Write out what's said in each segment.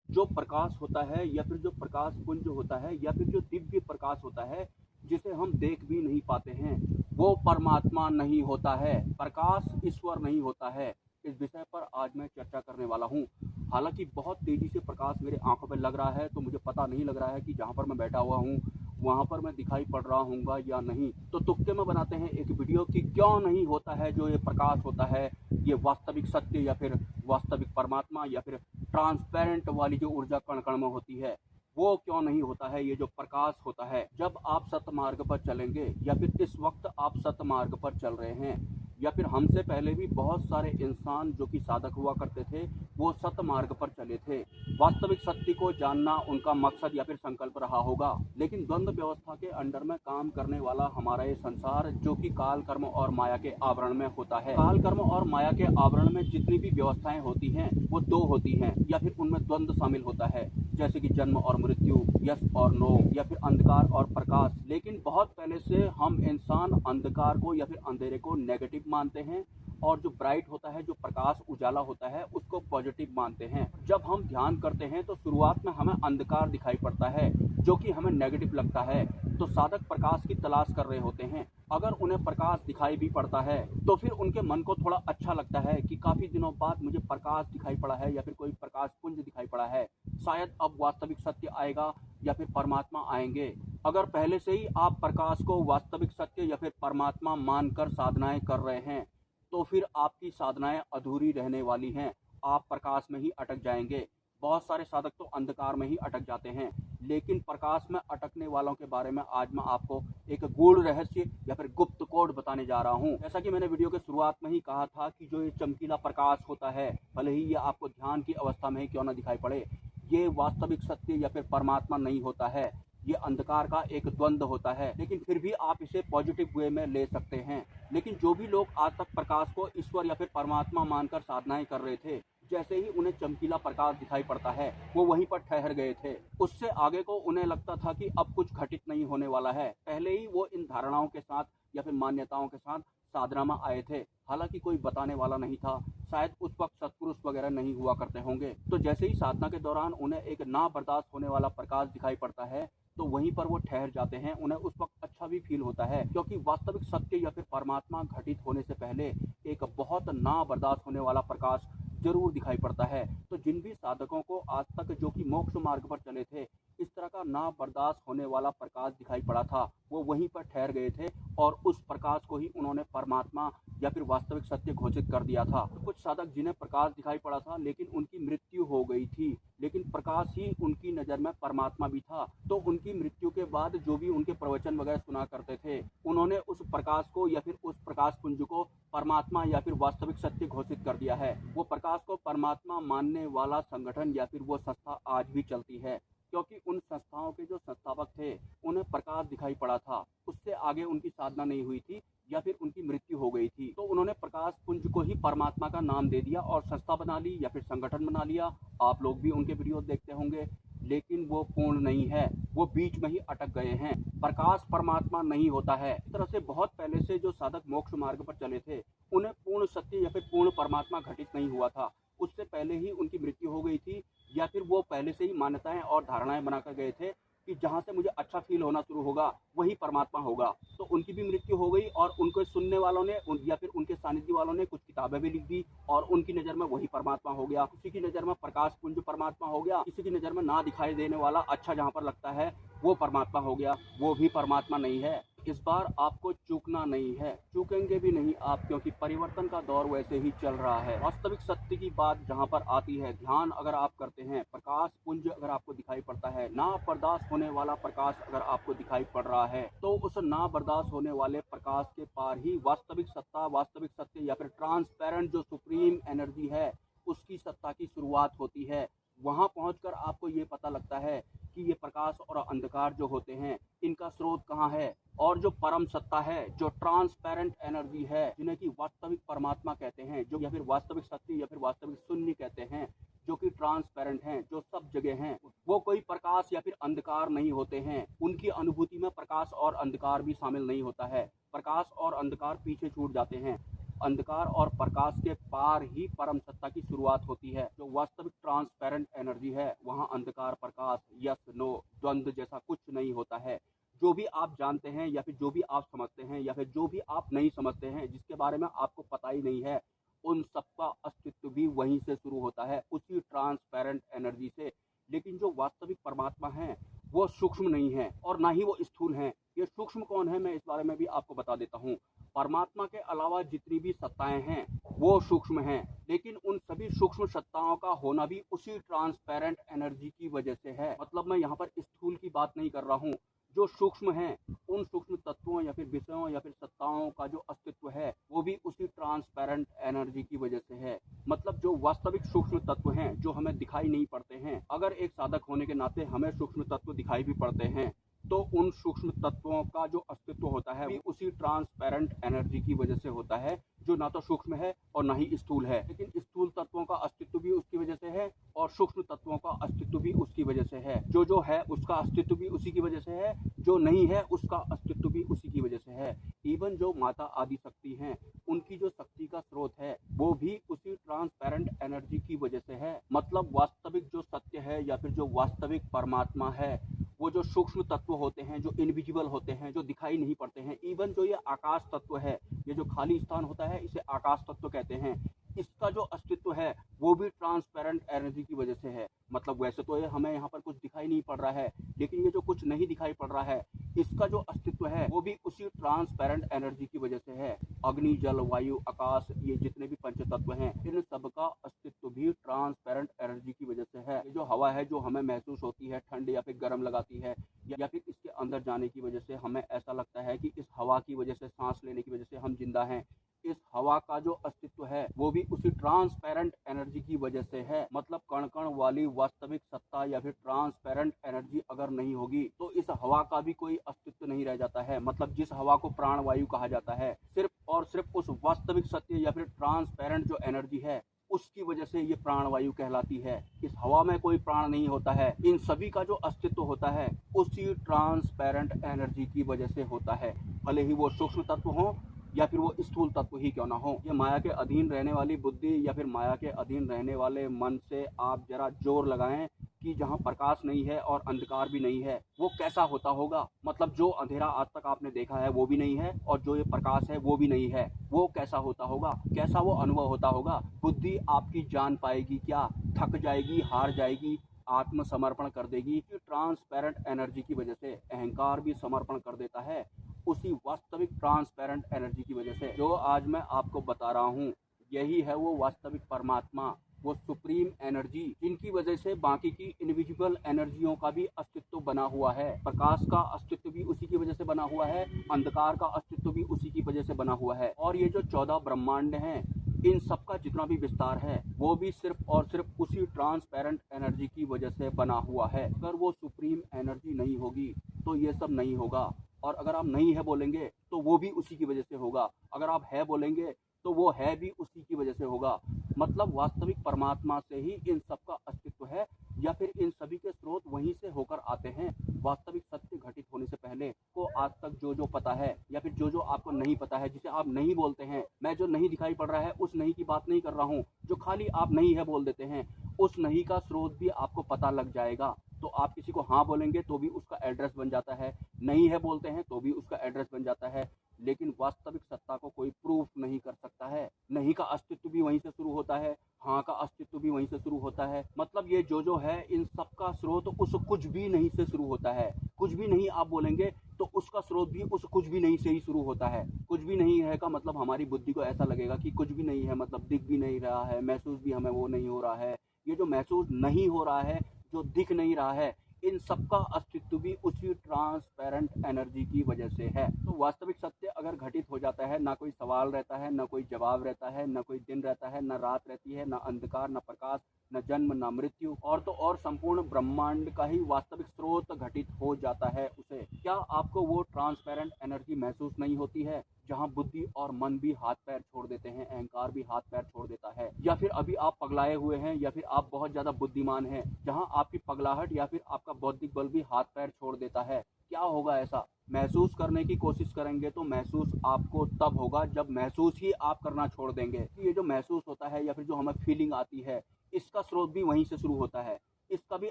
जो प्रकाश होता है या फिर जो प्रकाश पुंज होता है या फिर जो दिव्य प्रकाश होता है जिसे हम देख भी नहीं पाते हैं, वो परमात्मा नहीं होता है। प्रकाश ईश्वर नहीं होता है। इस विषय पर आज मैं चर्चा करने वाला हूँ। हालांकि बहुत तेजी से प्रकाश मेरे आंखों पर लग रहा है, तो मुझे पता नहीं लग रहा है कि जहाँ पर मैं बैठा हुआ हूँ वहाँ पर मैं दिखाई पड़ रहा हूँगा या नहीं। तो तुक्के में बनाते हैं एक वीडियो कि क्यों नहीं होता है जो ये प्रकाश होता है, ये वास्तविक सत्य या फिर वास्तविक परमात्मा या फिर ट्रांसपेरेंट वाली जो ऊर्जा कण कण में होती है, वो क्यों नहीं होता है। ये जो प्रकाश होता है, जब आप सतमार्ग पर चलेंगे या फिर इस वक्त आप सतमार्ग पर चल रहे हैं या फिर हमसे पहले भी बहुत सारे इंसान जो कि साधक हुआ करते थे, वो सतमार्ग पर चले थे। वास्तविक सत्य को जानना उनका मकसद या फिर संकल्प रहा होगा। लेकिन द्वंद्व व्यवस्था के अंडर में काम करने वाला हमारा ये संसार, जो कि काल कर्म और माया के आवरण में होता है। काल कर्म और माया के आवरण में जितनी भी व्यवस्थाएं होती हैं, वो दो होती हैं या फिर उनमें द्वंद्व शामिल होता है, जैसे कि जन्म और मृत्यु, यस और नो, या फिर अंधकार और प्रकाश। लेकिन बहुत पहले से हम इंसान अंधकार को या फिर अंधेरे को नेगेटिव मानते हैं और जो ब्राइट होता है, जो प्रकाश उजाला होता है, उसको पॉजिटिव मानते हैं। जब हम ध्यान करते हैं तो शुरुआत में हमें अंधकार दिखाई पड़ता है जो कि हमें नेगेटिव लगता है, तो साधक प्रकाश की तलाश कर रहे होते हैं। अगर उन्हें प्रकाश दिखाई भी पड़ता है तो फिर उनके मन को थोड़ा अच्छा लगता है कि काफी दिनों बाद मुझे प्रकाश दिखाई पड़ा है या फिर कोई प्रकाश पुंज दिखाई पड़ा है, शायद अब वास्तविक सत्य आएगा या फिर परमात्मा आएंगे। अगर पहले से ही आप प्रकाश को वास्तविक सत्य या फिर परमात्मा मानकर साधनाएं कर रहे हैं, तो फिर आपकी साधनाएं अधूरी रहने वाली हैं। आप प्रकाश में ही अटक जाएंगे। बहुत सारे साधक तो अंधकार में ही अटक जाते हैं, लेकिन प्रकाश में अटकने वालों के बारे में आज मैं आपको एक गूढ़ रहस्य या फिर गुप्त कोड बताने जा रहा हूं। जैसा कि मैंने वीडियो के शुरुआत में ही कहा था कि जो ये चमकीला प्रकाश होता है, भले ही ये आपको ध्यान की अवस्था में ही क्यों ना दिखाई पड़े, ये वास्तविक सत्य या फिर परमात्मा नहीं होता है। ये अंधकार का एक द्वंद्व होता है, लेकिन फिर भी आप इसे पॉजिटिव वे में ले सकते हैं। लेकिन जो भी लोग आज तक प्रकाश को ईश्वर या फिर परमात्मा मानकर साधनाएं कर रहे थे, जैसे ही उन्हें चमकीला प्रकाश दिखाई पड़ता है, वो वहीं पर ठहर गए थे। उससे आगे को उन्हें लगता था कि अब कुछ घटित नहीं होने वाला है। पहले ही वो इन धारणाओं के साथ या फिर मान्यताओं के साथ साधना में आए थे। हालांकि कोई बताने वाला नहीं था, शायद उस वक्त सत्पुरुष वगैरह नहीं हुआ करते होंगे। तो जैसे ही साधना के दौरान उन्हें एक ना बर्दाश्त होने वाला प्रकाश दिखाई पड़ता है, तो वहीं पर वो ठहर जाते हैं। उन्हें उस वक्त अच्छा भी फील होता है, क्योंकि वास्तविक सत्य या फिर परमात्मा घटित होने से पहले एक बहुत ना बर्दाश्त होने वाला प्रकाश जरूर दिखाई पड़ता है। तो जिन भी साधकों को आज तक जो कि मोक्ष मार्ग पर चले थे, इस तरह का ना बर्दाश्त होने वाला प्रकाश दिखाई पड़ा था, वो वहीं पर ठहर गए थे और उस प्रकाश को ही उन्होंने परमात्मा या फिर वास्तविक सत्य घोषित कर दिया था। कुछ साधक जिन्हें प्रकाश दिखाई पड़ा था लेकिन उनकी मृत्यु हो गई थी, लेकिन प्रकाश ही उनकी नज़र में परमात्मा भी था। तो उनकी मृत्यु के बाद जो भी उनके प्रवचन वगैरह सुना करते थे, उन्होंने उस प्रकाश को या फिर उस प्रकाश पुंज को परमात्मा या फिर वास्तविक सत्य घोषित कर दिया है। वो प्रकाश को परमात्मा मानने वाला संगठन या फिर वो संस्था आज भी चलती है, क्योंकि उन संस्थाओं के जो संस्थापक थे, उन्हें प्रकाश दिखाई पड़ा था। उससे आगे उनकी साधना नहीं हुई थी या फिर उनकी मृत्यु हो गई थी, तो उन्होंने प्रकाश पुंज को ही परमात्मा का नाम दे दिया और संस्था बना ली या फिर संगठन बना लिया। आप लोग भी उनके वीडियो देखते होंगे, लेकिन वो पूर्ण नहीं है, वो बीच में ही अटक गए हैं। प्रकाश परमात्मा नहीं होता है। इस तरह से बहुत पहले से जो साधक मोक्ष मार्ग पर चले थे, उन्हें पूर्ण सत्य या फिर पूर्ण परमात्मा घटित नहीं हुआ था। उससे पहले ही उनकी मृत्यु हो गई थी, या फिर वो पहले से ही मान्यताएं और धारणाएं बनाकर गए थे कि जहां से मुझे अच्छा फील होना शुरू होगा वही परमात्मा होगा। तो उनकी भी मृत्यु हो गई और उनको सुनने वालों ने या फिर उनके सानिध्य वालों ने कुछ किताबें भी लिख दी और उनकी नज़र में वही परमात्मा हो गया। किसी की नज़र में प्रकाश पुंज परमात्मा हो गया, किसी की नज़र में ना दिखाई देने वाला अच्छा जहाँ पर लगता है वो परमात्मा हो गया। वो भी परमात्मा नहीं है। इस बार आपको चूकना नहीं है, चूकेंगे भी नहीं आप, क्योंकि परिवर्तन का दौर वैसे ही चल रहा है। वास्तविक सत्य की बात जहाँ पर आती है, ध्यान अगर आप करते हैं, प्रकाश पुंज अगर आपको दिखाई पड़ता है, ना बर्दाश्त होने वाला प्रकाश अगर आपको दिखाई पड़ रहा है, तो उस ना बर्दाश्त होने वाले प्रकाश के पार ही वास्तविक सत्ता, वास्तविक सत्य या फिर ट्रांसपेरेंट जो सुप्रीम एनर्जी है, उसकी सत्ता की शुरुआत होती है। वहां पहुंचकर आपको ये पता लगता है कि ये प्रकाश और अंधकार जो होते हैं, इनका स्रोत कहाँ है, और जो परम सत्ता है, जो ट्रांसपेरेंट एनर्जी है, जिन्हें कि वास्तविक परमात्मा कहते हैं, जो या फिर वास्तविक सत्य या फिर वास्तविक शून्य कहते हैं, जो कि ट्रांसपेरेंट हैं, जो सब जगह हैं, वो कोई प्रकाश या फिर अंधकार नहीं होते हैं। उनकी अनुभूति में प्रकाश और अंधकार भी शामिल नहीं होता है। प्रकाश और अंधकार पीछे छूट जाते हैं। अंधकार और प्रकाश के पार ही परम सत्ता की शुरुआत होती है। जो वास्तविक ट्रांसपेरेंट एनर्जी है, वहाँ अंधकार, प्रकाश, यस, नो, द्वंद्व जैसा कुछ नहीं होता है। जो भी आप जानते हैं या फिर जो भी आप समझते हैं या फिर जो भी आप नहीं समझते हैं, जिसके बारे में आपको पता ही नहीं है, उन सबका अस्तित्व भी वहीं से शुरू होता है, उसी ट्रांसपेरेंट एनर्जी से। लेकिन जो वास्तविक परमात्मा है, वो सूक्ष्म नहीं है और ना ही वो स्थूल हैं। ये सूक्ष्म कौन है, मैं इस बारे में भी आपको बता देता हूँ। परमात्मा के अलावा जितनी भी सत्ताएं हैं, वो सूक्ष्म हैं, लेकिन उन सभी सूक्ष्म सत्ताओं का होना भी उसी ट्रांसपेरेंट एनर्जी की वजह से है। मतलब मैं यहाँ पर स्थूल की बात नहीं कर रहा हूँ। जो सूक्ष्म हैं, उन सूक्ष्म तत्वों या फिर विषयों या फिर सत्ताओं का जो अस्तित्व है, वो भी उसी ट्रांसपेरेंट एनर्जी की वजह से है। मतलब जो वास्तविक सूक्ष्म तत्व हैं, जो हमें दिखाई नहीं पड़ते हैं, अगर एक साधक होने के नाते हमें सूक्ष्म तत्व दिखाई भी पड़ते हैं, तो उन सूक्ष्म तत्वों का जो अस्तित्व होता है, वो उसी ट्रांसपेरेंट एनर्जी की वजह से होता है, जो ना तो सूक्ष्म है और ना ही स्थूल है। लेकिन स्थूल तत्वों का अस्तित्व भी उसकी वजह से है और सूक्ष्म तत्वों का अस्तित्व भी उसकी वजह से है। जो है उसका अस्तित्व भी उसी की वजह से है, जो नहीं है उसका अस्तित्व भी उसी की वजह से है। इवन जो माता आदि शक्ति हैं, उनकी जो शक्ति का स्रोत है, वो भी उसी ट्रांसपेरेंट एनर्जी की वजह से है। मतलब वास्तविक जो सत्य है या फिर जो वास्तविक परमात्मा है, वो जो सूक्ष्म तत्व होते हैं, जो इनविजिबल होते हैं, जो दिखाई नहीं पड़ते हैं। इवन जो ये आकाश तत्व है, ये जो खाली स्थान होता है, इसे आकाश तत्व कहते हैं। इसका जो अस्तित्व है, वो भी ट्रांसपेरेंट एनर्जी की वजह से है। मतलब वैसे तो ये हमें यहाँ पर कुछ दिखाई नहीं पड़ रहा है, लेकिन ये जो कुछ नहीं दिखाई पड़ रहा है, इसका जो अस्तित्व है, वो भी उसी ट्रांसपेरेंट एनर्जी की वजह से है। अग्नि, जल, वायु, आकाश, ये जितने भी पंच तत्व हैं, इन सबका अस्तित्व भी ट्रांसपेरेंट एनर्जी की वजह से है। ये जो हवा है, जो हमें महसूस होती है, ठंड या फिर गर्म लगाती है, या फिर इसके अंदर जाने की वजह से हमें ऐसा लगता है कि इस हवा की वजह से, सांस लेने की वजह से हम जिंदा हैं, इस हवा का जो अस्तित्व है, वो भी उसी ट्रांसपेरेंट एनर्जी की वजह से है। मतलब कण कण वाली वास्तविक सत्ता या फिर ट्रांसपेरेंट एनर्जी अगर नहीं होगी, तो इस हवा का भी कोई अस्तित्व नहीं रह जाता है। मतलब जिस हवा को प्राण वायु कहा जाता है, सिर्फ और सिर्फ उस वास्तविक सत्य या फिर ट्रांसपेरेंट जो एनर्जी है, उसकी वजह से ये प्राणवायु कहलाती है। इस हवा में कोई प्राण नहीं होता है। इन सभी का जो अस्तित्व होता है, उसी ट्रांसपेरेंट एनर्जी की वजह से होता है, भले ही वो सूक्ष्म तत्व हो या फिर वो स्थूल तत्व ही क्यों ना हो। ये माया के अधीन रहने वाली बुद्धि या फिर माया के अधीन रहने वाले मन से आप जरा जोर लगाएं कि जहाँ प्रकाश नहीं है और अंधकार भी नहीं है, वो कैसा होता होगा। मतलब जो अंधेरा आज तक आपने देखा है, वो भी नहीं है, और जो ये प्रकाश है, वो भी नहीं है, वो कैसा होता होगा, कैसा वो अनुभव होता होगा। बुद्धि आपकी जान पाएगी क्या? थक जाएगी, हार जाएगी, आत्मसमर्पण कर देगी। ट्रांसपेरेंट एनर्जी की वजह से अहंकार भी समर्पण कर देता है, उसी वास्तविक ट्रांसपेरेंट एनर्जी की वजह से। जो आज मैं आपको बता रहा हूँ, यही है वो वास्तविक परमात्मा, वो सुप्रीम एनर्जी, जिनकी वजह से बाकी की इनविजिबल एनर्जियों का भी अस्तित्व बना हुआ है। प्रकाश का अस्तित्व भी उसी की वजह से बना हुआ है, अंधकार का अस्तित्व भी उसी की वजह से बना हुआ है। और ये जो 14 ब्रह्मांड हैं, इन सब का जितना भी विस्तार है, वो भी सिर्फ और सिर्फ उसी ट्रांसपेरेंट एनर्जी की वजह से बना हुआ है। अगर वो सुप्रीम एनर्जी नहीं होगी, तो ये सब नहीं होगा। और अगर आप नहीं है बोलेंगे, तो वो भी उसी की वजह से होगा। अगर आप है बोलेंगे, तो वो है भी उसी की वजह से होगा। मतलब वास्तविक परमात्मा से ही इन सब का अस्तित्व है, या फिर इन सभी के स्रोत वहीं से होकर आते हैं। वास्तविक सत्य घटित होने से पहले को आज तक जो पता है, या फिर जो आपको नहीं पता है, जिसे आप नहीं बोलते हैं, मैं जो नहीं दिखाई पड़ रहा है, उस नहीं की बात नहीं कर रहा हूँ। जो खाली आप नहीं है बोल देते हैं, उस नहीं का स्रोत भी आपको पता लग जाएगा। तो आप किसी को हाँ बोलेंगे तो भी उसका एड्रेस बन जाता है, नहीं है बोलते हैं तो भी उसका एड्रेस बन जाता है। लेकिन वास्तविक सत्ता को कोई प्रूफ नहीं कर सकता है। नहीं का अस्तित्व भी वहीं से शुरू होता है, हाँ का अस्तित्व भी वहीं से शुरू होता है। मतलब ये जो है, इन सब का स्रोत उस कुछ भी नहीं से शुरू होता है। कुछ भी नहीं आप बोलेंगे तो उसका स्रोत भी उस कुछ भी नहीं से ही शुरू होता है। कुछ भी नहीं है का मतलब हमारी बुद्धि को ऐसा लगेगा कि कुछ भी नहीं है, मतलब दिख भी नहीं रहा है, महसूस भी हमें वो नहीं हो रहा है। ये जो महसूस नहीं हो रहा है, जो दिख नहीं रहा है, इन सबका अस्तित्व भी उसी ट्रांसपेरेंट एनर्जी की वजह से है। तो वास्तविक सत्य अगर घटित हो जाता है, ना कोई सवाल रहता है, ना कोई जवाब रहता है, ना कोई दिन रहता है, ना रात रहती है, ना अंधकार, ना प्रकाश, न जन्म, न मृत्यु, और तो और संपूर्ण ब्रह्मांड का ही वास्तविक स्रोत घटित हो जाता है उसे। क्या आपको वो ट्रांसपेरेंट एनर्जी महसूस नहीं होती है? जहाँ बुद्धि और मन भी हाथ पैर छोड़ देते हैं, अहंकार भी हाथ पैर छोड़ देता है। या फिर अभी आप पगलाए हुए हैं, या फिर आप बहुत ज़्यादा बुद्धिमान हैं, जहाँ आपकी पगलाहट या फिर आपका बौद्धिक बल भी हाथ पैर छोड़ देता है। क्या होगा ऐसा? महसूस करने की कोशिश करेंगे तो महसूस आपको तब होगा जब महसूस ही आप करना छोड़ देंगे। ये जो महसूस होता है या फिर जो हमें फीलिंग आती है, इसका स्रोत भी वहीं से शुरू होता है। इसका भी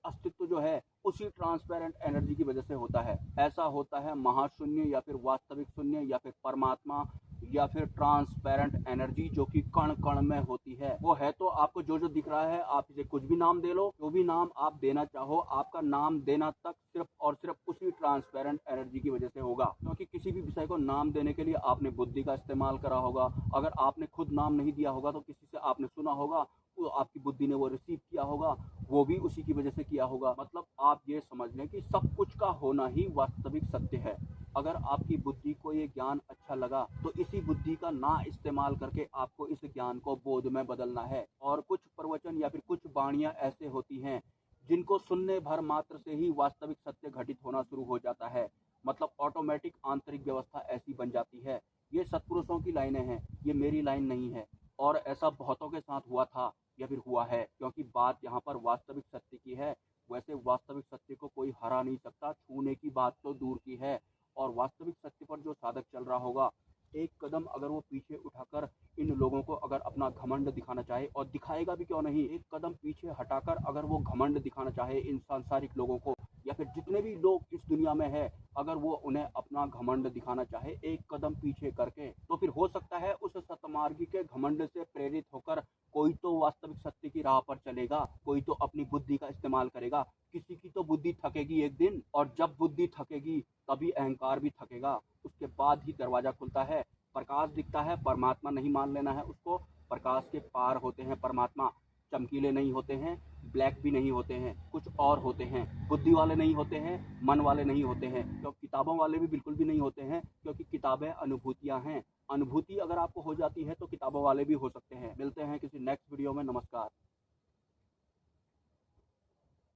अस्तित्व जो है उसी ट्रांसपेरेंट एनर्जी की वजह से होता है। ऐसा होता है महाशून्य या फिर वास्तविक शून्य या फिर परमात्मा या फिर ट्रांसपेरेंट एनर्जी जो कि कण कण में होती है। वो है तो आपको जो जो दिख रहा है, आप इसे कुछ भी नाम दे लो, जो भी नाम आप देना चाहो, आपका नाम देना तक सिर्फ और सिर्फ उसी ट्रांसपेरेंट एनर्जी की वजह से होगा। क्योंकि किसी भी विषय को नाम देने के लिए आपने बुद्धि का इस्तेमाल करा होगा। अगर आपने खुद नाम नहीं दिया होगा तो किसी से आपने सुना होगा, तो आपकी बुद्धि ने वो रिसीव किया होगा, वो भी उसी की वजह से किया होगा। मतलब आप ये समझ लें कि सब कुछ का होना ही वास्तविक सत्य है। अगर आपकी बुद्धि को ये ज्ञान अच्छा लगा तो इसी बुद्धि का ना इस्तेमाल करके आपको इस ज्ञान को बोध में बदलना है। और कुछ प्रवचन या फिर कुछ वाणियाँ ऐसे होती हैं जिनको सुनने भर मात्र से ही वास्तविक सत्य घटित होना शुरू हो जाता है। मतलब ऑटोमेटिक आंतरिक व्यवस्था ऐसी बन जाती है। ये सत्पुरुषों की लाइनें हैं, ये मेरी लाइन नहीं है। और ऐसा बहुतों के साथ हुआ था या फिर हुआ है, क्योंकि बात यहाँ पर वास्तविक सत्य की है। वैसे वास्तविक सत्य को कोई हरा नहीं सकता, छूने की बात तो दूर की है। और वास्तविक सत्य पर जो साधक चल रहा होगा, एक कदम अगर वो पीछे उठाकर इन लोगों को अगर अपना घमंड दिखाना चाहे, और दिखाएगा भी क्यों नहीं, एक कदम पीछे हटाकर अगर वो घमंड दिखाना चाहे इन सांसारिक लोगों को, या फिर जितने भी लोग इस दुनिया में है, अगर वो उन्हें अपना घमंड दिखाना चाहे एक कदम पीछे करके, तो फिर हो सकता है उस सतमार्गी के घमंड से प्रेरित होकर कोई तो वास्तविक सत्य की राह पर चलेगा, कोई तो अपनी बुद्धि का इस्तेमाल करेगा। किसी की तो बुद्धि थकेगी एक दिन, और जब बुद्धि थकेगी तभी अहंकार भी थकेगा। उसके बाद ही दरवाजा खुलता है, प्रकाश दिखता है। परमात्मा नहीं मान लेना है उसको। प्रकाश के पार होते हैं परमात्मा। चमकीले नहीं होते हैं, ब्लैक भी नहीं होते हैं, कुछ और होते हैं। बुद्धि वाले नहीं होते हैं, मन वाले नहीं होते हैं, तो किताबों वाले भी बिल्कुल भी नहीं होते हैं, क्योंकि किताबें अनुभूतियाँ हैं। अनुभूति अगर आपको हो जाती है तो किताबों वाले भी हो सकते हैं। मिलते हैं किसी नेक्स्ट वीडियो में। नमस्कार।